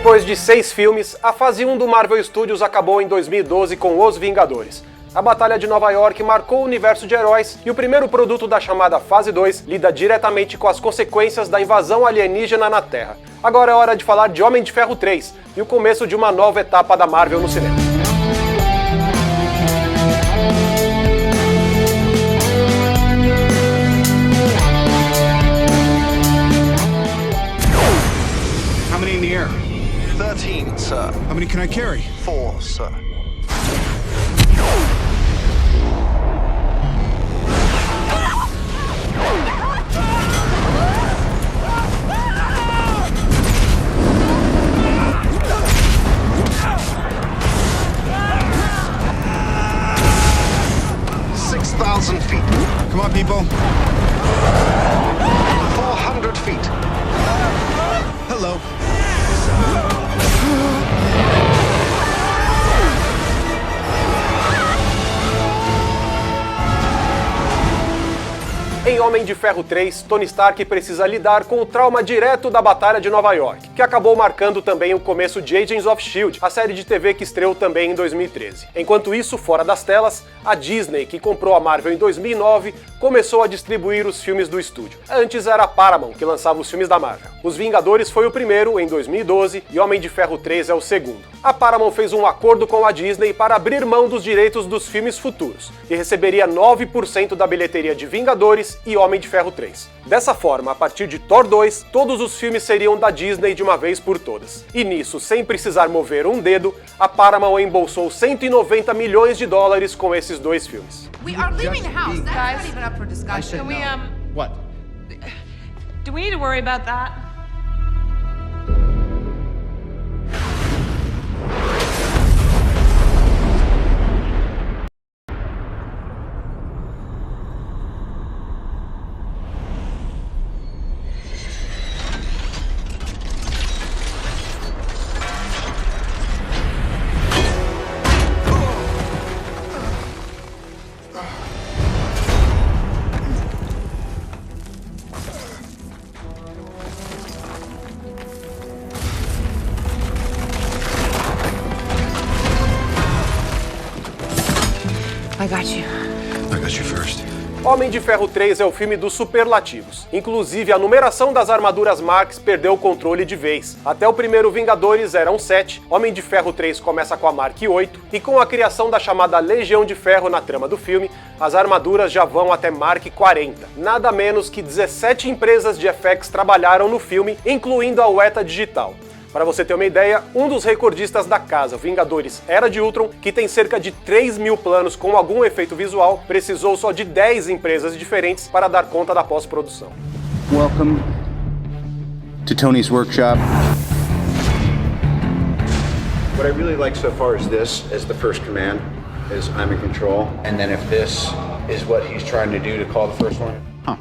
Depois de 6 filmes, a fase 1 do Marvel Studios acabou em 2012 com Os Vingadores. A Batalha de Nova York marcou o universo de heróis e o primeiro produto da chamada Fase 2 lida diretamente com as consequências da invasão alienígena na Terra. Agora é hora de falar de Homem de Ferro 3 e o começo de uma nova etapa da Marvel no cinema. How many in the air? 13, sir. How many can I carry? 4, sir. Feet. Come on, people. 400 feet. Hello. Em Homem de Ferro 3, Tony Stark precisa lidar com o trauma direto da Batalha de Nova York, que acabou marcando também o começo de Agents of S.H.I.E.L.D., a série de TV que estreou também em 2013. Enquanto isso, fora das telas, a Disney, que comprou a Marvel em 2009, começou a distribuir os filmes do estúdio. Antes era a Paramount que lançava os filmes da Marvel. Os Vingadores foi o primeiro, em 2012, e Homem de Ferro 3 é o segundo. A Paramount fez um acordo com a Disney para abrir mão dos direitos dos filmes futuros, e receberia 9% da bilheteria de Vingadores e Homem de Ferro 3. Dessa forma, a partir de Thor 2, todos os filmes seriam da Disney de uma vez por todas. E nisso, sem precisar mover um dedo, a Paramount embolsou 190 milhões de dólares com esses dois filmes. We are leaving the house. That's not even up for discussion. Can we, What? Do we need to worry about that? I got you. I got you first. Homem de Ferro 3 é o filme dos superlativos. Inclusive, a numeração das armaduras Marx perdeu o controle de vez. Até o primeiro Vingadores eram 7, Homem de Ferro 3 começa com a Mark 8, e com a criação da chamada Legião de Ferro na trama do filme, as armaduras já vão até Mark 40. Nada menos que 17 empresas de FX trabalharam no filme, incluindo a Weta Digital. Para você ter uma ideia, um dos recordistas da casa, Vingadores Era de Ultron, que tem cerca de 3.000 planos com algum efeito visual, precisou só de 10 empresas diferentes para dar conta da pós-produção. Welcome to Tony's workshop. What I really like so far is this as the first command, is I'm in control. And then if this is what he's trying to do to call the first one. Huh.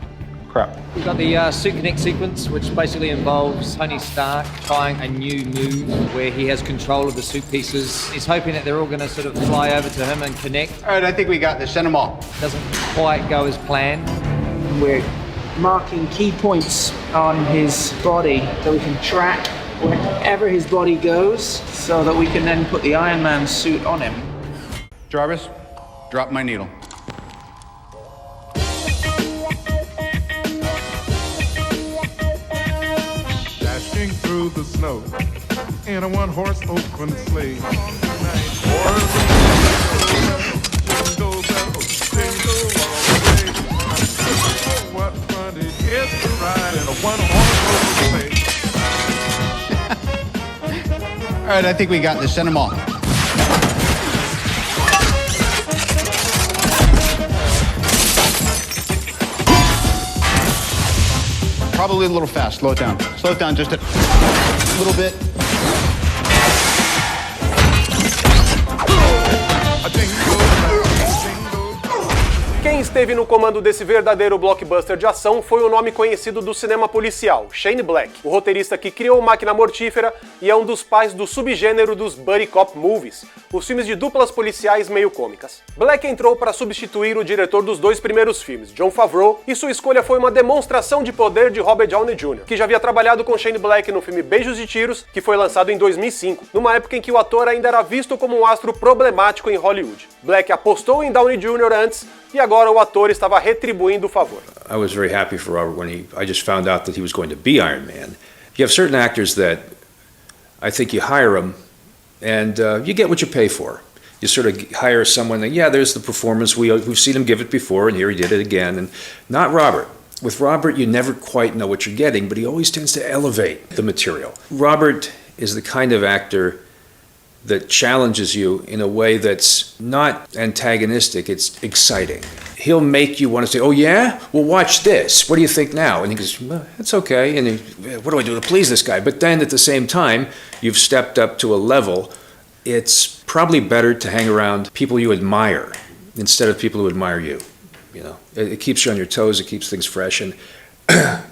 Crap. We've got the Suit Connect sequence, which basically involves Tony Stark trying a new move where he has control of the suit pieces. He's hoping that they're all going to sort of fly over to him and connect. All right, I think we got this. Send them all. Doesn't quite go as planned. We're marking key points on his body so we can track wherever his body goes so that we can then put the Iron Man suit on him. Jarvis, drop my needle. Dashing through the snow in a one-horse open sleigh. Jingle bells, jingle all the way. What fun it is to ride in a one-horse open sleigh. All right, I think we got this. Send them all. Probably a little fast. Slow it down. Slow it down just a little bit. Quem esteve no comando desse verdadeiro blockbuster de ação foi o nome conhecido do cinema policial, Shane Black, o roteirista que criou Máquina Mortífera e é um dos pais do subgênero dos buddy cop movies, os filmes de duplas policiais meio cômicas. Black entrou para substituir o diretor dos 2 primeiros filmes, Jon Favreau, e sua escolha foi uma demonstração de poder de Robert Downey Jr., que já havia trabalhado com Shane Black no filme Beijos e Tiros, que foi lançado em 2005, numa época em que o ator ainda era visto como um astro problemático em Hollywood. Black apostou em Downey Jr. antes e agora o ator estava retribuindo o favor. I was very happy for Robert when I just found out that he was going to be Iron Man. You have certain actors that I think you hire them and you get what you pay for. You sort of hire someone that, yeah, there's the performance, we've seen him give it before and here he did it again, and not Robert. With Robert, you never quite know what you're getting, but he always tends to elevate the material. Robert is the kind of actor that challenges you in a way that's not antagonistic, it's exciting. He'll make you want to say, oh yeah? Well, watch this. What do you think now? And he goes, well, that's okay. And what do I do to please this guy? But then at the same time, you've stepped up to a level. It's probably better to hang around people you admire instead of people who admire you. You know, it keeps you on your toes, it keeps things fresh. And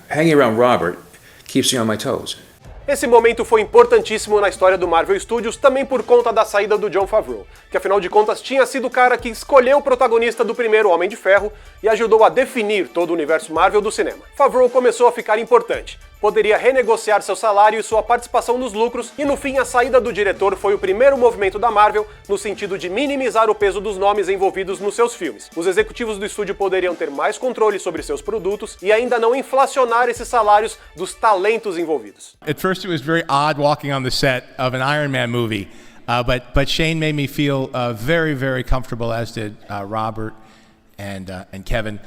hanging around Robert keeps me on my toes. Esse momento foi importantíssimo na história do Marvel Studios também por conta da saída do Jon Favreau, que afinal de contas tinha sido o cara que escolheu o protagonista do primeiro Homem de Ferro e ajudou a definir todo o universo Marvel do cinema. Favreau começou a ficar importante, poderia renegociar seu salário e sua participação nos lucros, e no fim a saída do diretor foi o primeiro movimento da Marvel no sentido de minimizar o peso dos nomes envolvidos nos seus filmes. Os executivos do estúdio poderiam ter mais controle sobre seus produtos e ainda não inflacionar esses salários dos talentos envolvidos. At first it was very odd walking on the set of an Iron Man movie, but Shane made me feel very, very comfortable, as did Robert and Kevin.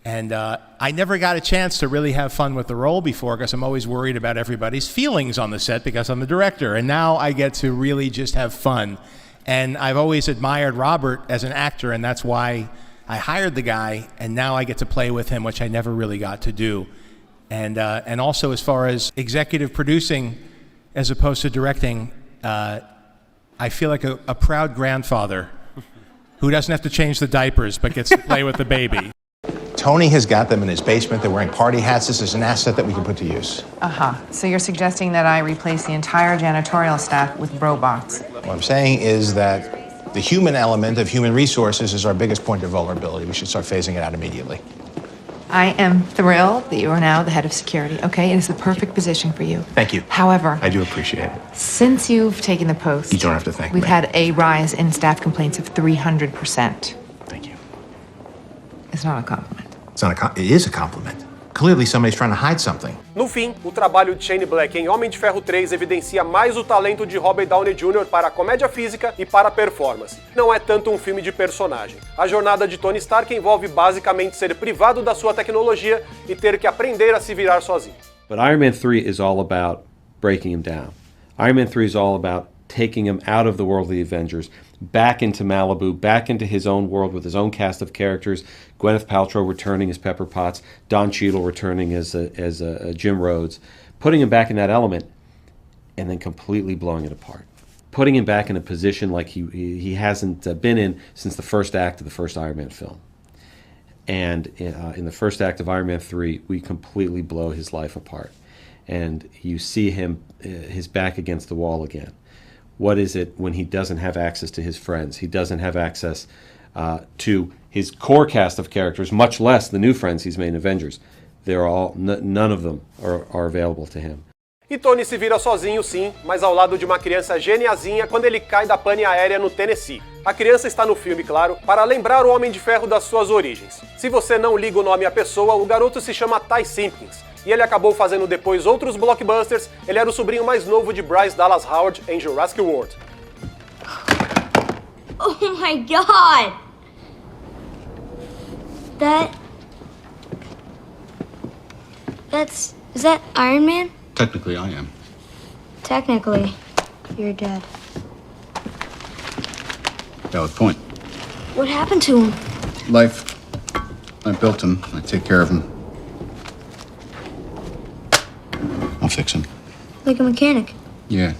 And I never got a chance to really have fun with the role before because I'm always worried about everybody's feelings on the set because I'm the director. And now I get to really just have fun. And I've always admired Robert as an actor, and that's why I hired the guy, and now I get to play with him, which I never really got to do. And also as far as executive producing as opposed to directing, I feel like a proud grandfather who doesn't have to change the diapers but gets to play with the baby. Tony has got them in his basement. They're wearing party hats. This is an asset that we can put to use. So you're suggesting that I replace the entire janitorial staff with robots? What I'm saying is that the human element of human resources is our biggest point of vulnerability. We should start phasing it out immediately. I am thrilled that you are now the head of security, okay? It is the perfect position for you. Thank you. However, I do appreciate it. since you've taken the post, You don't have to thank we've me. had a rise in staff complaints of 300%. Thank you. It's not a compliment. It is a compliment. Clearly somebody's trying to hide something. No fim, o trabalho de Shane Black em Homem de Ferro 3 evidencia mais o talento de Robert Downey Jr. para a comédia física e para a performance. Não é tanto um filme de personagem. A jornada de Tony Stark envolve basicamente ser privado da sua tecnologia e ter que aprender a se virar sozinho. But Iron Man 3 is all about breaking him down. Iron Man 3 is all about taking him out of the world of the Avengers, back into Malibu, back into his own world with his own cast of characters, Gwyneth Paltrow returning as Pepper Potts, Don Cheadle returning as Jim Rhodes, putting him back in that element, and then completely blowing it apart. Putting him back in a position like he hasn't been in since the first act of the first Iron Man film. And in the first act of Iron Man 3, we completely blow his life apart. And you see him, his back against the wall again. What is it when he doesn't have access to his friends? He doesn't have access to his core cast of characters, much less the new friends he's made in Avengers. They're all, none of them are available to him. E Tony se vira sozinho sim, mas ao lado de uma criança geniazinha quando ele cai da pane aérea no Tennessee. A criança está no filme, claro, para lembrar o Homem de Ferro das suas origens. Se você não liga o nome à pessoa, o garoto se chama Ty Simpkins. E ele acabou fazendo depois outros blockbusters. Ele era o sobrinho mais novo de Bryce Dallas Howard em Jurassic World. Oh my god! Is that Iron Man? Technically, I am. Technically, you're dead. Valid point. What happened to him? Life. I built him. I take care of him. I'll fix him. Like a mechanic. Yeah.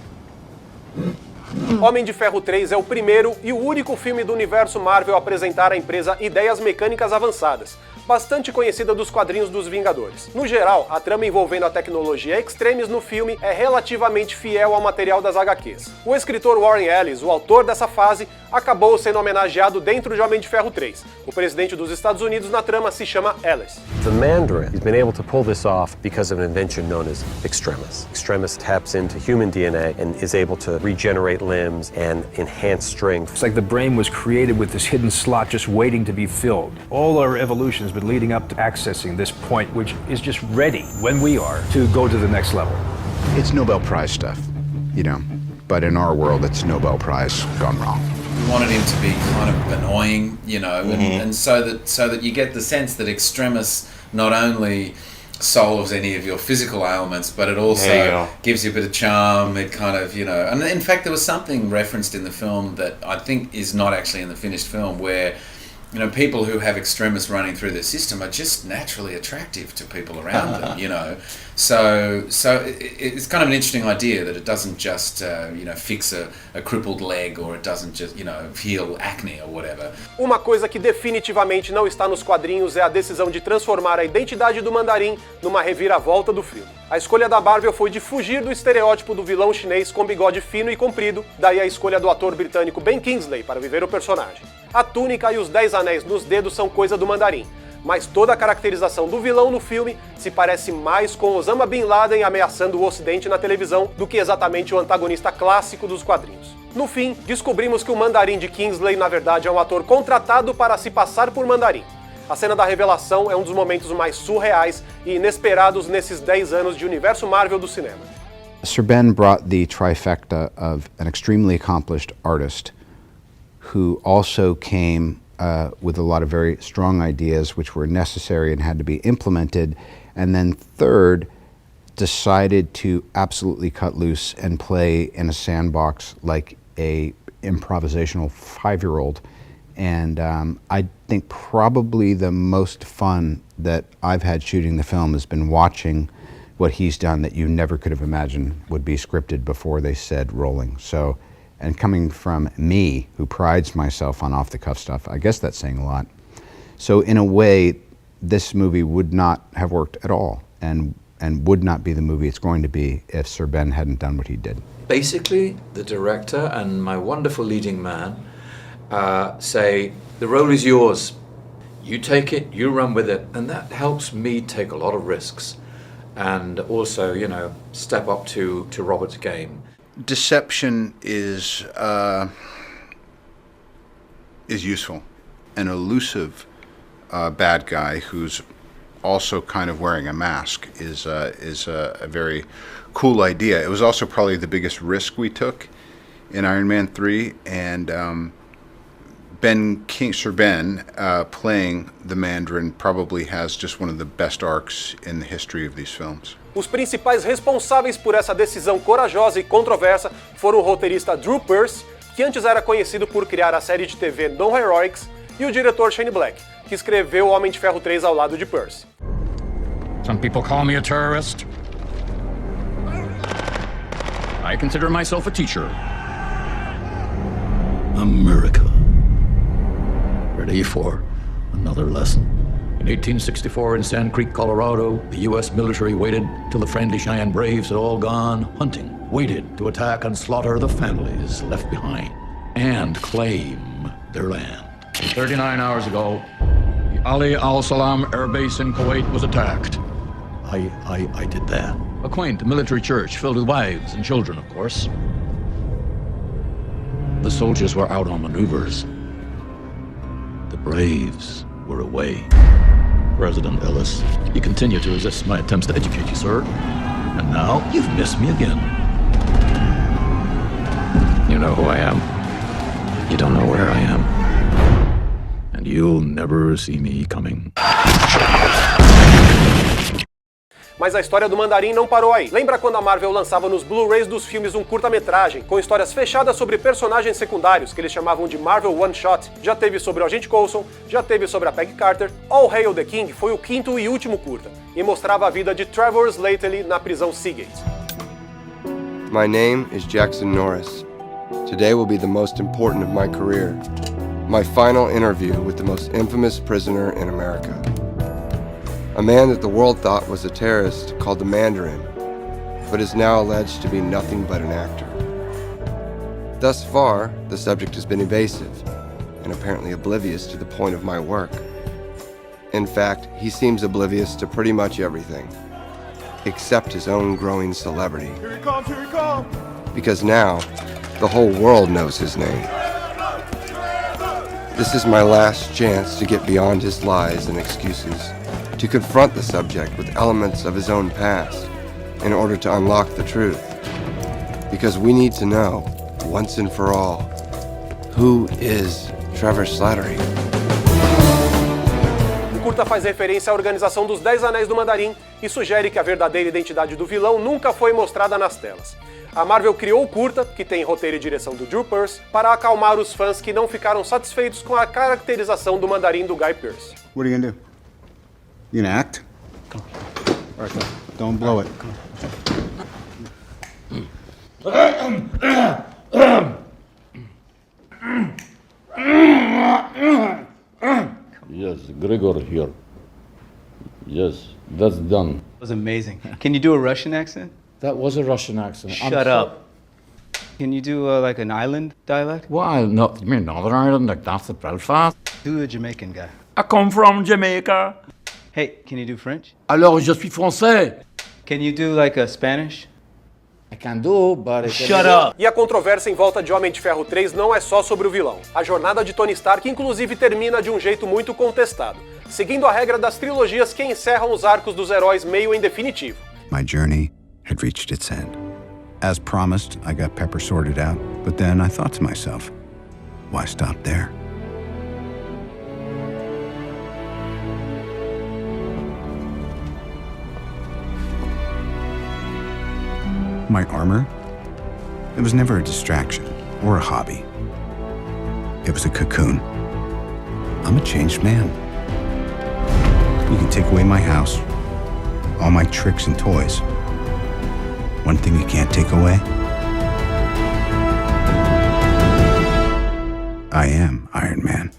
Homem de Ferro 3 é o primeiro e o único filme do universo Marvel a apresentar à empresa ideias mecânicas avançadas, bastante conhecida dos quadrinhos dos Vingadores. No geral, a trama envolvendo a tecnologia Extremis no filme é relativamente fiel ao material das HQs. O escritor Warren Ellis, o autor dessa fase, acabou sendo homenageado dentro de Homem de Ferro 3. O presidente dos Estados Unidos na trama se chama Ellis. The Mandarin has been able to pull this off because of an invention known as Extremis. Extremis taps into human DNA and is able to regenerate limbs and enhance strength. It's like the brain was created with this hidden slot just waiting to be filled. All our evolution has been leading up to accessing this point, which is just ready, when we are, to go to the next level. It's Nobel Prize stuff, you know, but in our world, it's Nobel Prize gone wrong. We wanted him to be kind of annoying, you know, and so that you get the sense that Extremis not only solves any of your physical ailments, but it also gives you a bit of charm. It kind of, you know, and in fact there was something referenced in the film that I think is not actually in the finished film, where, you know, people who have Extremis running through their system are just naturally attractive to people around them, you know. So it's kind of an interesting idea that it doesn't just, you know, fix a crippled leg, or it doesn't just, you know, heal acne or whatever. Uma coisa que definitivamente não está nos quadrinhos é a decisão de transformar a identidade do Mandarim numa reviravolta do filme. A escolha da Marvel foi de fugir do estereótipo do vilão chinês com bigode fino e comprido, daí a escolha do ator britânico Ben Kingsley para viver o personagem. A túnica e os 10 anéis nos dedos são coisa do Mandarim, mas toda a caracterização do vilão no filme se parece mais com Osama Bin Laden ameaçando o Ocidente na televisão do que exatamente o antagonista clássico dos quadrinhos. No fim, descobrimos que o Mandarim de Kingsley na verdade é um ator contratado para se passar por Mandarim. A cena da revelação é um dos momentos mais surreais e inesperados nesses 10 anos de universo Marvel do cinema. Sir Ben brought the trifecta of an extremely accomplished artist who also came with a lot of very strong ideas which were necessary and had to be implemented, and then third, decided to absolutely cut loose and play in a sandbox like a improvisational 5-year-old. And I think probably the most fun that I've had shooting the film has been watching what he's done that you never could have imagined would be scripted before they said rolling. So, and coming from me, who prides myself on off-the-cuff stuff, I guess that's saying a lot. So in a way, this movie would not have worked at all, and would not be the movie it's going to be if Sir Ben hadn't done what he did. Basically, the director and my wonderful leading man say, the role is yours. You take it, you run with it, and that helps me take a lot of risks. And also, you know, step up to Robert's game. Deception is useful. An elusive bad guy who's also kind of wearing a mask is a very cool idea. It was also probably the biggest risk we took in Iron Man 3, and Sir Ben playing the Mandarin probably has just one of the best arcs in the history of these films. Os principais responsáveis por essa decisão corajosa e controversa foram o roteirista Drew Pearce, que antes era conhecido por criar a série de TV No Heroics, e o diretor Shane Black, que escreveu O Homem de Ferro 3 ao lado de Pearce. Some people call me a terrorist. I consider myself a teacher. America. Ready for another lesson. In 1864 in Sand Creek, Colorado, the U.S. military waited till the friendly Cheyenne Braves had all gone hunting, waited to attack and slaughter the families left behind, and claim their land. 39 hours ago, the Ali Al-Salam Air Base in Kuwait was attacked. I did that. A quaint military church filled with wives and children, of course. The soldiers were out on maneuvers. The Braves were away. President Ellis, you continue to resist my attempts to educate you, sir. And now you've missed me again. You know who I am. You don't know where I am. And you'll never see me coming. Mas a história do Mandarim não parou aí. Lembra quando a Marvel lançava nos Blu-rays dos filmes um curta-metragem, com histórias fechadas sobre personagens secundários, que eles chamavam de Marvel One Shot? Já teve sobre o Agente Coulson, já teve sobre a Peggy Carter. All Hail the King foi o quinto e último curta, e mostrava a vida de Trevor Slately na prisão Seagate. My name is Jackson Norris. Today will be the most important of my career. My final interview with the most infamous prisoner in America. A man that the world thought was a terrorist called the Mandarin, but is now alleged to be nothing but an actor. Thus far, the subject has been evasive and apparently oblivious to the point of my work. In fact, he seems oblivious to pretty much everything, except his own growing celebrity. Here he comes, here he comes! Because now, the whole world knows his name. This is my last chance to get beyond his lies and excuses, to confront the subject with elements of his own past in order to unlock the truth. Because we need to know, once and for all, who is Trevor Slattery? O curta faz referência à organização dos 10 Anéis do Mandarim e sugere que a verdadeira identidade do vilão nunca foi mostrada nas telas. A Marvel criou o curta, que tem roteiro e direção do Drew Pearce, para acalmar os fãs que não ficaram satisfeitos com a caracterização do Mandarim do Guy Pearce. What are you gonna do? You gonna act? All right, go. Don't blow it. Yes, Gregor here. Yes, that's done. That was amazing. Can you do a Russian accent? That was a Russian accent. Shut up. Can you do like an island dialect? Well, no, you mean Northern Ireland, like that's at Belfast? Do a Jamaican guy. I come from Jamaica. Hey, can you do French? Alors, je suis français. Can you do like a Spanish? I can do, but... Shut up! E a controvérsia em volta de Homem de Ferro 3 não é só sobre o vilão. A jornada de Tony Stark inclusive termina de um jeito muito contestado, seguindo a regra das trilogias que encerram os arcos dos heróis meio em definitivo. My journey had reached its end. As promised, I got Pepper sorted out, but then I thought to myself, why stop there? My armor? It was never a distraction or a hobby. It was a cocoon. I'm a changed man. You can take away my house, all my tricks and toys. One thing you can't take away? I am Iron Man.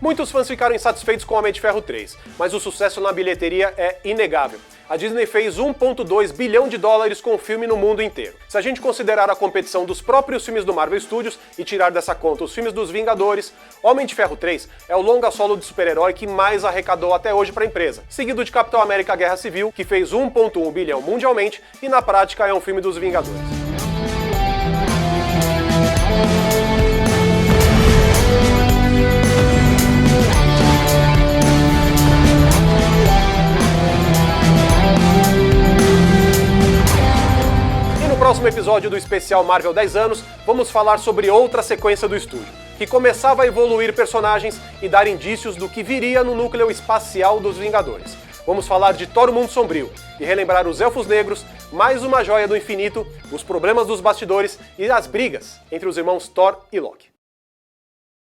Muitos fãs ficaram insatisfeitos com Homem de Ferro 3, mas o sucesso na bilheteria é inegável. A Disney fez 1,2 bilhão de dólares com o filme no mundo inteiro. Se a gente considerar a competição dos próprios filmes do Marvel Studios e tirar dessa conta os filmes dos Vingadores, Homem de Ferro 3 é o longa solo de super-herói que mais arrecadou até hoje para a empresa, seguido de Capitão América Guerra Civil, que fez 1,1 bilhão mundialmente e na prática é um filme dos Vingadores. No próximo episódio do especial Marvel 10 anos, vamos falar sobre outra sequência do estúdio, que começava a evoluir personagens e dar indícios do que viria no núcleo espacial dos Vingadores. Vamos falar de Thor: O Mundo Sombrio e relembrar os Elfos Negros, mais uma joia do infinito, os problemas dos bastidores e as brigas entre os irmãos Thor e Loki.